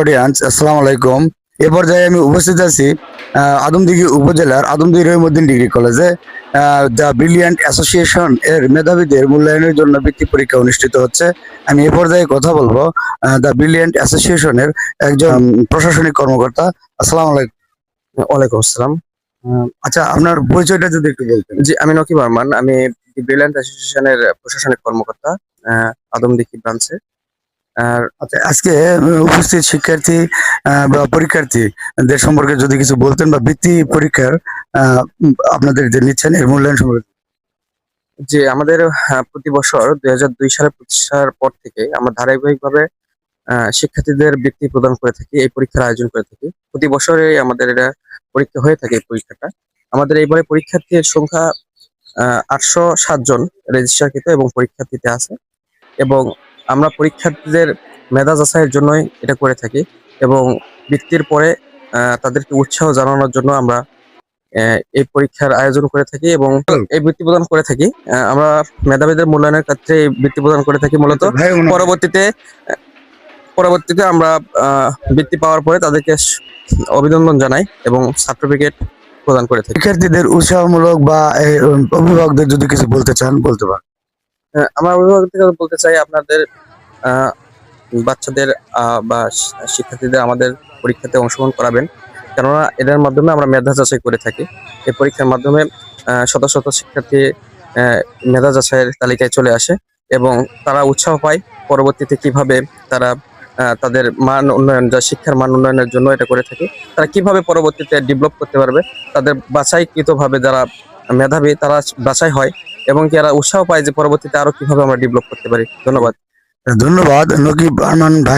Audience আসসালামু আলাইকুম। এ পর্যায়ে আমি উপস্থিত আছি আদমদীঘি উপজেলার আদমদীঘি রহিমউদ্দিন ডিগ্রি কলেজে। দ্য ব্রিলিয়ান্ট অ্যাসোসিয়েশন এর মেধাবীদের মূল্যায়নের জন্য বৃত্তি পরীক্ষা অনুষ্ঠিত হচ্ছে। আমি এ পর্যায়ে কথা বলবো দ্য ব্রিলিয়ান্ট অ্যাসোসিয়েশনের একজন প্রশাসনিক কর্মকর্তা। আসসালামু আলাইকুম। ওয়ালাইকুম আসসালাম। আচ্ছা, আপনার পরিচয়টা যদি একটু বলতেন। জি, আমি নকিব আরমান। আমি ব্রিলিয়ান্ট অ্যাসোসিয়েশনের প্রশাসনিক কর্মকর্তা, আদমদীঘি ব্রাঞ্চে। আর আচ্ছা, আজকে উপস্থিত শিক্ষার্থী বা পরীক্ষার্থীদের সম্পর্কে যদি কিছু বলতেন, বা বৃত্তি পরীক্ষার আপনাদের যে নিচ্ছেন এর মূল্যায়ন সম্পর্কে। যে আমাদের প্রতি বছর 2002 সালে প্রতিষ্ঠার পর থেকে আমরা ধারাবাহিকভাবে শিক্ষার্থীদের বৃত্তি প্রদান করে থাকি, এই পরীক্ষার আয়োজন করে থাকি। প্রতি বছরে আমাদের এটা পরীক্ষা হয়ে থাকে। এই পরীক্ষাটা আমাদের এইবারে পরীক্ষার্থীর সংখ্যা 807 জন রেজিস্ট্রারকৃত এবং পরীক্ষার্থীতে আছে। এবং আমরা পরীক্ষার্থীদের মেধা যাচাইয়ের জন্যই এটা করে থাকি এবং বৃত্তির পরে তাদেরকে উৎসাহ জানানোর জন্য আমরা এই পরীক্ষার আয়োজন করে থাকি এবং এই বৃত্তি প্রদান করে থাকি। আমরা মেধাবীদের মূল্যায়নের ক্ষেত্রে এই বৃত্তি প্রদান করে থাকি মূলত। পরবর্তীতে পরবর্তীতে আমরা বৃত্তি পাওয়ার পরে তাদেরকে অভিনন্দন জানাই এবং সার্টিফিকেট প্রদান করে থাকি। শিক্ষার্থীদের উৎসাহমূলক বা অভিভাবকদের যদি কিছু বলতে চান বলতে পারেন। আমরা অভিভাবক থেকে বলতে চাই, আপনাদের বাচ্চাদের বা শিক্ষার্থীদের আমাদের পরীক্ষাতে অংশগ্রহণ করাবেন, কেননা এদের মাধ্যমে আমরা মেধা যাচাই করে থাকি। এই পরীক্ষার মাধ্যমে শত শত শিক্ষার্থী মেধা যাচাইয়ের তালিকায় চলে আসে এবং তারা উৎসাহ পায় পরবর্তীতে কিভাবে তারা তাদের মান উন্নয়ন, যা শিক্ষার মান উন্নয়নের জন্য এটা করে থাকে, তারা কিভাবে পরবর্তীতে ডেভেলপ করতে পারবে। তাদের বাছাইকৃতভাবে যারা মেধাবী তারা বাছাই হয় এবং যারা উৎসাহ পায় যে পরবর্তীতে আরো কিভাবে আমরা ডেভেলপ করতে পারি। ধন্যবাদ। ধন্যবাদ নকিব আরমান ভাই।